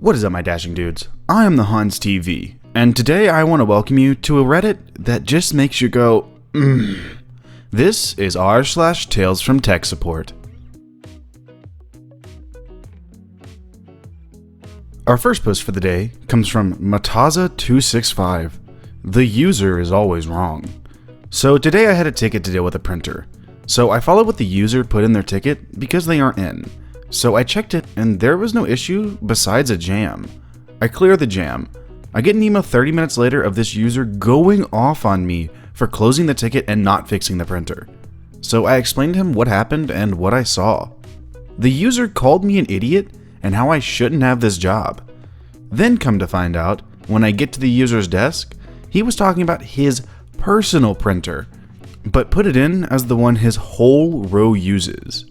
What is up, my dashing dudes? I am the Hans TV, and today I want to welcome you to a Reddit that just makes you go, This is r/TalesFromTechSupport. Our first post for the day comes from Mataza265. The user is always wrong. So today I had a ticket to deal with a printer. So I followed what the user put in their ticket because they aren't in. So I checked it and there was no issue besides a jam. I clear the jam. I get an email 30 minutes later of this user going off on me for closing the ticket and not fixing the printer. So I explained to him what happened and what I saw. The user called me an idiot and how I shouldn't have this job. Then come to find out, when I get to the user's desk, he was talking about his personal printer, but put it in as the one his whole row uses.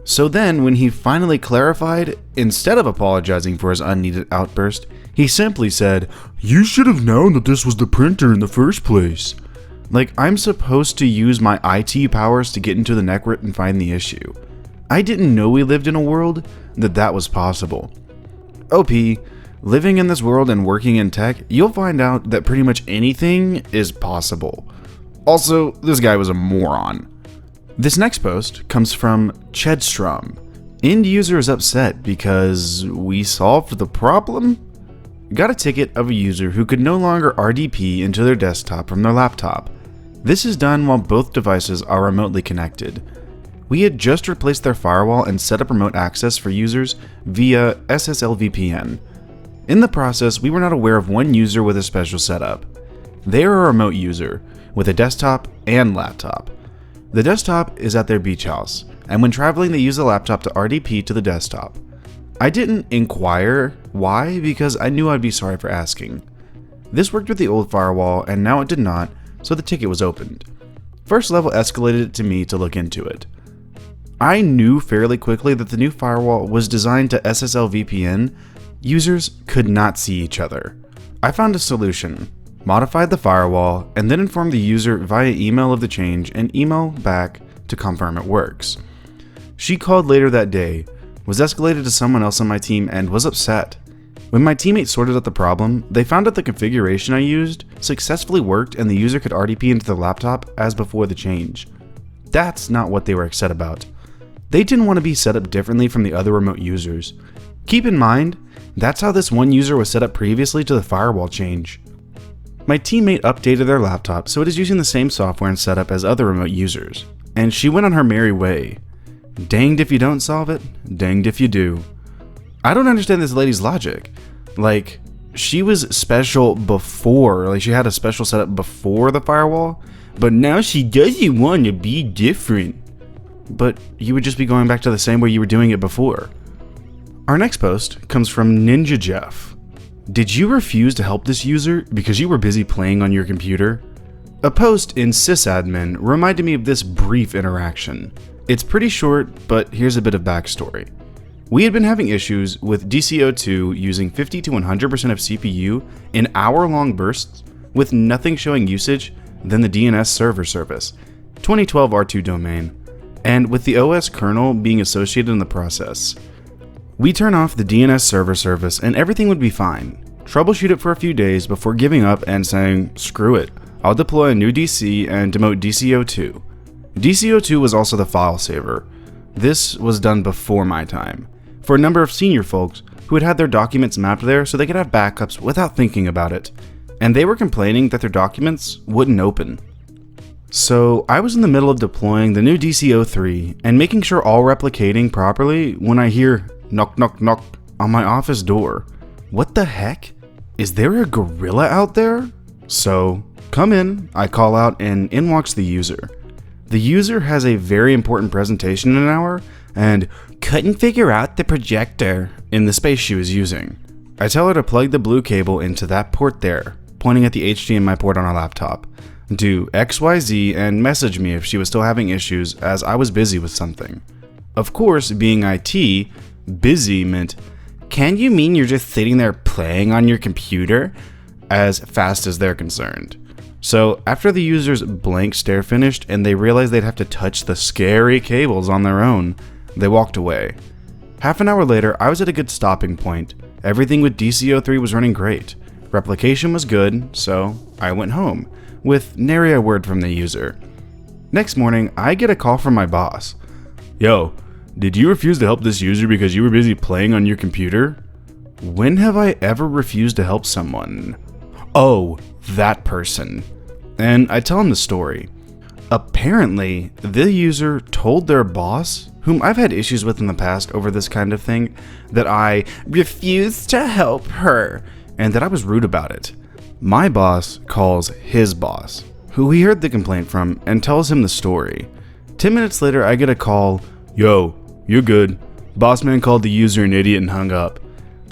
So then, when he finally clarified, instead of apologizing for his unneeded outburst, he simply said, "You should have known that this was the printer in the first place." Like I'm supposed to use my IT powers to get into the network and find the issue. I didn't know we lived in a world that was possible. OP, living in this world and working in tech, you'll find out that pretty much anything is possible. Also, this guy was a moron. This next post comes from Chedstrom. End user is upset because we solved the problem? Got a ticket of a user who could no longer RDP into their desktop from their laptop. This is done while both devices are remotely connected. We had just replaced their firewall and set up remote access for users via SSL VPN. In the process, we were not aware of one user with a special setup. They are a remote user with a desktop and laptop. The desktop is at their beach house, and when traveling they use the laptop to RDP to the desktop. I didn't inquire why because I knew I'd be sorry for asking. This worked with the old firewall and now it did not, so the ticket was opened. First level escalated it to me to look into it. I knew fairly quickly that the new firewall was designed to SSL VPN. Users could not see each other. I found a solution. Modified the firewall, and then informed the user via email of the change and email back to confirm it works. She called later that day, was escalated to someone else on my team, and was upset. When my teammates sorted out the problem, they found out the configuration I used successfully worked and the user could RDP into the laptop as before the change. That's not what they were upset about. They didn't want to be set up differently from the other remote users. Keep in mind, that's how this one user was set up previously to the firewall change. My teammate updated their laptop so it is using the same software and setup as other remote users, and she went on her merry way. Danged if you don't solve it, danged if you do. I don't understand this lady's logic. Like, she was special before, like she had a special setup before the firewall, but now she doesn't want to be different. But you would just be going back to the same way you were doing it before. Our next post comes from NinjaJeff. Did you refuse to help this user because you were busy playing on your computer? A post in sysadmin reminded me of this brief interaction. It's pretty short, but here's a bit of backstory. We had been having issues with DCO2 using 50 to 100% of CPU in hour-long bursts with nothing showing usage than the DNS server service, 2012 R2 domain, and with the OS kernel being associated in the process. We turn off the DNS server service and everything would be fine. Troubleshoot it for a few days before giving up and saying, screw it, I'll deploy a new DC and demote DCO2. DCO2 was also the file saver. This was done before my time, for a number of senior folks who had had their documents mapped there so they could have backups without thinking about it, and they were complaining that their documents wouldn't open. So I was in the middle of deploying the new DCO3 and making sure all replicating properly when I hear knock knock knock on my office door. What the heck? Is there a gorilla out there? So, come in, I call out, and in walks the user. The user has a very important presentation in an hour and couldn't figure out the projector in the space she was using. I tell her to plug the blue cable into that port there, pointing at the HDMI port on our laptop. Do XYZ and message me if she was still having issues as I was busy with something. Of course, being IT, busy meant, can you mean you're just sitting there playing on your computer? As fast as they're concerned. So after the user's blank stare finished and they realized they'd have to touch the scary cables on their own, they walked away. Half an hour later, I was at a good stopping point Everything with DCO3 was running great. Replication was good, so I went home, with nary a word from the user. Next morning, I get a call from my boss. Yo, did you refuse to help this user because you were busy playing on your computer? When have I ever refused to help someone? Oh, that person. And I tell him the story. Apparently, the user told their boss, whom I've had issues with in the past over this kind of thing, that I refused to help her, and that I was rude about it. My boss calls his boss, who he heard the complaint from, and tells him the story. 10 minutes later, I get a call. Yo, you're good. Boss man called the user an idiot and hung up.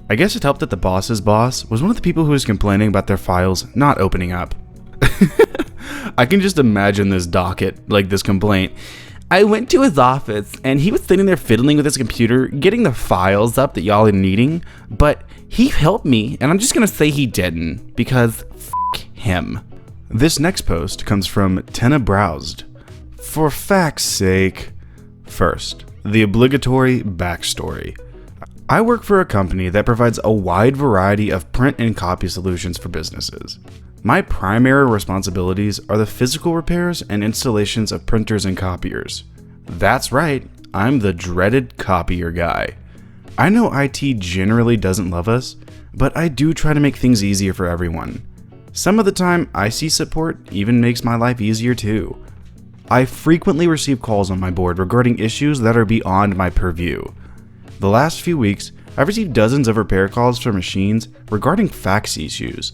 I guess it helped that the boss's boss was one of the people who was complaining about their files not opening up. I can just imagine this docket, like this complaint. I went to his office and he was sitting there fiddling with his computer, getting the files up that y'all are needing, but he helped me, and I'm just gonna say he didn't, because f*** him. This next post comes from Tena Browsed. For fact's sake. First, the obligatory backstory. I work for a company that provides a wide variety of print and copy solutions for businesses. My primary responsibilities are the physical repairs and installations of printers and copiers. That's right, I'm the dreaded copier guy. I know IT generally doesn't love us, but I do try to make things easier for everyone. Some of the time, IC support even makes my life easier too. I frequently receive calls on my board regarding issues that are beyond my purview. The last few weeks, I've received dozens of repair calls for machines regarding fax issues.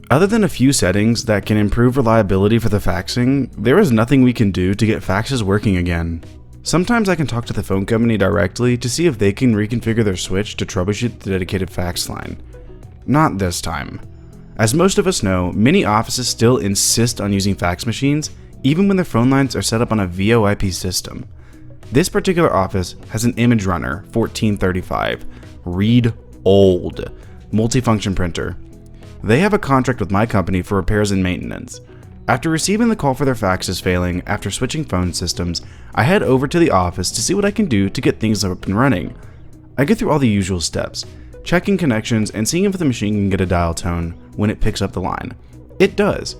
Other than a few settings that can improve reliability for the faxing, there is nothing we can do to get faxes working again. Sometimes I can talk to the phone company directly to see if they can reconfigure their switch to troubleshoot the dedicated fax line. Not this time. As most of us know, many offices still insist on using fax machines, even when their phone lines are set up on a VoIP system. This particular office has an Image Runner 1435, read old, multifunction printer. They have a contract with my company for repairs and maintenance. After receiving the call for their faxes failing after switching phone systems, I head over to the office to see what I can do to get things up and running. I go through all the usual steps, checking connections and seeing if the machine can get a dial tone when it picks up the line. It does,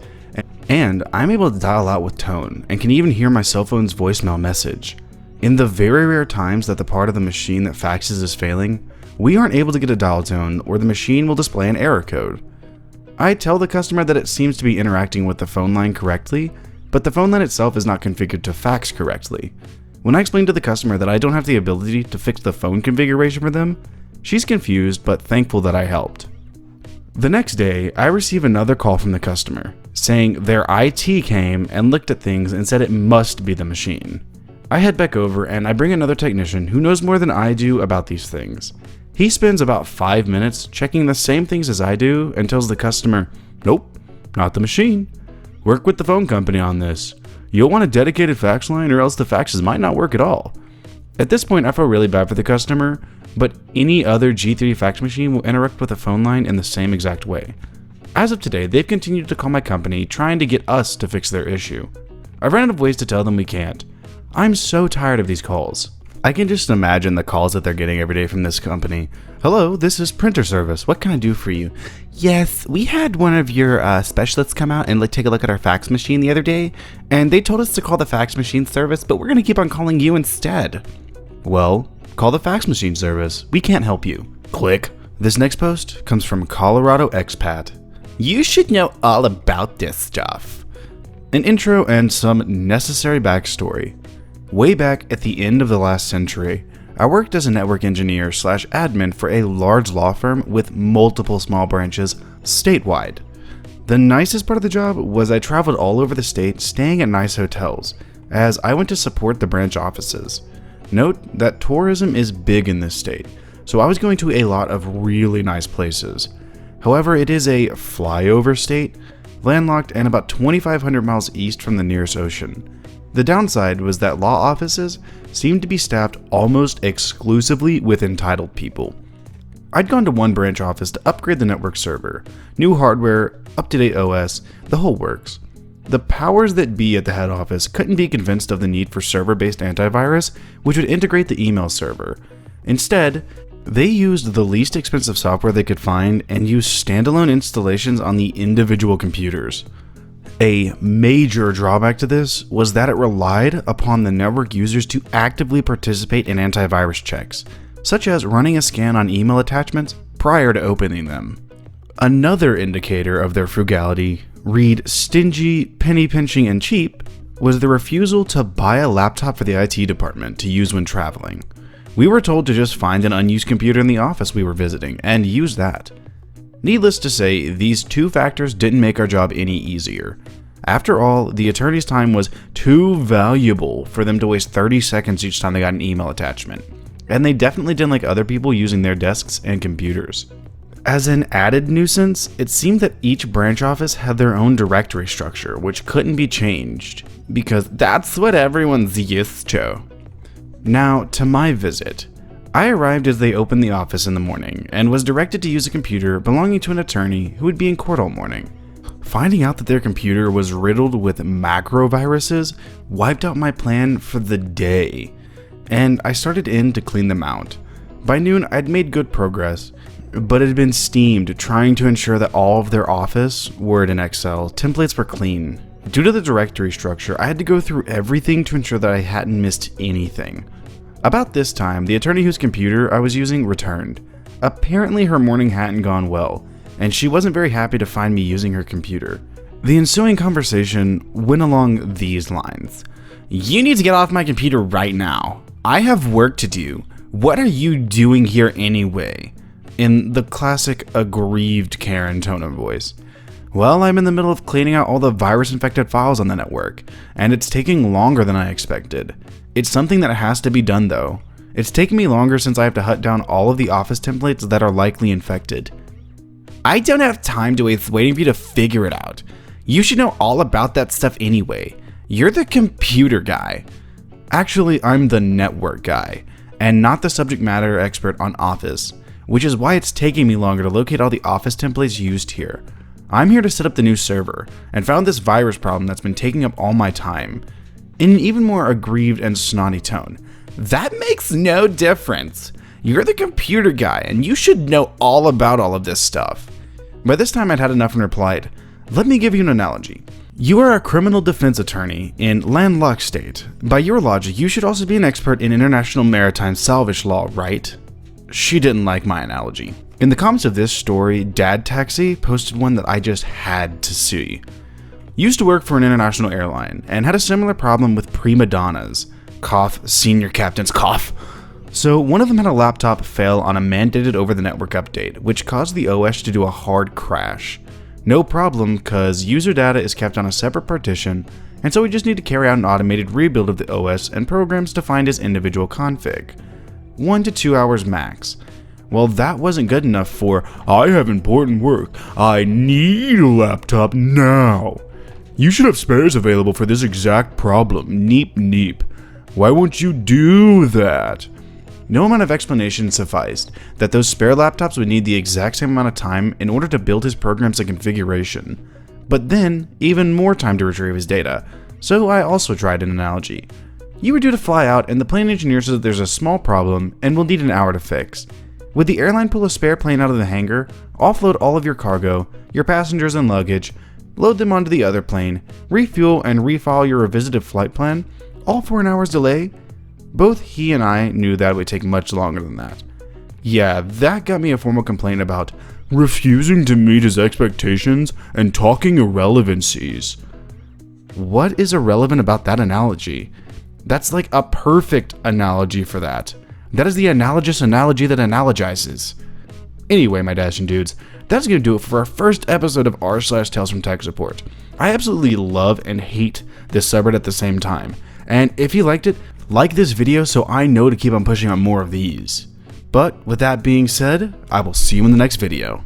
and I'm able to dial out with tone and can even hear my cell phone's voicemail message. In the very rare times that the part of the machine that faxes is failing, we aren't able to get a dial tone or the machine will display an error code. I tell the customer that it seems to be interacting with the phone line correctly, but the phone line itself is not configured to fax correctly. When I explain to the customer that I don't have the ability to fix the phone configuration for them, she's confused but thankful that I helped. The next day, I receive another call from the customer, saying their IT came and looked at things and said it must be the machine. I head back over and I bring another technician who knows more than I do about these things. He spends about 5 minutes checking the same things as I do and tells the customer, nope, not the machine. Work with the phone company on this. You'll want a dedicated fax line or else the faxes might not work at all. At this point, I feel really bad for the customer, but any other G3 fax machine will interact with a phone line in the same exact way. As of today, they've continued to call my company trying to get us to fix their issue. I've run out of ways to tell them we can't. I'm so tired of these calls. I can just imagine the calls that they're getting every day from this company. Hello, this is printer service. What can I do for you? Yes, we had one of your specialists come out and take a look at our fax machine the other day, and they told us to call the fax machine service, but we're going to keep on calling you instead. Well, call the fax machine service. We can't help you. Click. This next post comes from Colorado Expat. You should know all about this stuff. An intro and some necessary backstory. Way back at the end of the last century, I worked as a network engineer / admin for a large law firm with multiple small branches statewide. The nicest part of the job was I traveled all over the state staying at nice hotels, as I went to support the branch offices. Note that tourism is big in this state, so I was going to a lot of really nice places. However, it is a flyover state, landlocked and about 2,500 miles east from the nearest ocean. The downside was that law offices seemed to be staffed almost exclusively with entitled people. I'd gone to one branch office to upgrade the network server, new hardware, up-to-date OS, the whole works. The powers that be at the head office couldn't be convinced of the need for server-based antivirus, which would integrate the email server. Instead, They used the least expensive software they could find and used standalone installations on the individual computers. A major drawback to this was that it relied upon the network users to actively participate in antivirus checks, such as running a scan on email attachments prior to opening them. Another indicator of their frugality, read stingy, penny pinching, and cheap, was the refusal to buy a laptop for the IT department to use when traveling. We were told to just find an unused computer in the office we were visiting and use that. Needless to say, these two factors didn't make our job any easier. After all, the attorney's time was too valuable for them to waste 30 seconds each time they got an email attachment, and they definitely didn't like other people using their desks and computers. As an added nuisance, it seemed that each branch office had their own directory structure, which couldn't be changed, because that's what everyone's used to. Now, to my visit. I arrived as they opened the office in the morning, and was directed to use a computer belonging to an attorney who would be in court all morning. Finding out that their computer was riddled with macro viruses wiped out my plan for the day, and I started in to clean them out. By noon, I'd made good progress, but it had been steamed trying to ensure that all of their Office, Word, and Excel templates were clean. Due to the directory structure, I had to go through everything to ensure that I hadn't missed anything. About this time, the attorney whose computer I was using returned. Apparently her morning hadn't gone well, and she wasn't very happy to find me using her computer. The ensuing conversation went along these lines. "You need to get off my computer right now. I have work to do. What are you doing here anyway?" In the classic aggrieved Karen tone of voice. "Well, I'm in the middle of cleaning out all the virus-infected files on the network, and it's taking longer than I expected. It's something that has to be done though. It's taken me longer since I have to hunt down all of the Office templates that are likely infected." "I don't have time to waste waiting for you to figure it out. You should know all about that stuff anyway. You're the computer guy." Actually, I'm the network guy, and not the subject matter expert on Office, which is why it's taking me longer to locate all the Office templates used here. I'm here to set up the new server, and found this virus problem that's been taking up all my time. In an even more aggrieved and snotty tone. "That makes no difference. You're the computer guy, and you should know all about all of this stuff." By this time I'd had enough and replied, "Let me give you an analogy. You are a criminal defense attorney in landlocked state. By your logic, you should also be an expert in international maritime salvage law, right?" She didn't like my analogy. In the comments of this story, Dad Taxi posted one that I just had to see. Used to work for an international airline, and had a similar problem with prima donnas. Cough, senior captains, cough. So one of them had a laptop fail on a mandated over-the-network update, which caused the OS to do a hard crash. No problem, cause user data is kept on a separate partition, and so we just need to carry out an automated rebuild of the OS and programs to find his individual config. 1 to 2 hours max. Well, that wasn't good enough for, "I have important work. I need a laptop now. You should have spares available for this exact problem. Neep neep. Why won't you do that?" No amount of explanation sufficed that those spare laptops would need the exact same amount of time in order to build his programs and configuration, but then even more time to retrieve his data, so I also tried an analogy. You were due to fly out and the plane engineer says that there's a small problem and will need an hour to fix. Would the airline pull a spare plane out of the hangar, offload all of your cargo, your passengers and luggage, load them onto the other plane, refuel and refile your revisited flight plan, all for an hour's delay? Both he and I knew that it would take much longer than that. Yeah, that got me a formal complaint about refusing to meet his expectations and talking irrelevancies. What is irrelevant about that analogy? That's like a perfect analogy for that. That is the analogous analogy that analogizes. Anyway, my dashing dudes, that's going to do it for our first episode of r/Tales from Tech Support. I absolutely love and hate this subreddit at the same time. And if you liked it, like this video so I know to keep on pushing out more of these. But with that being said, I will see you in the next video.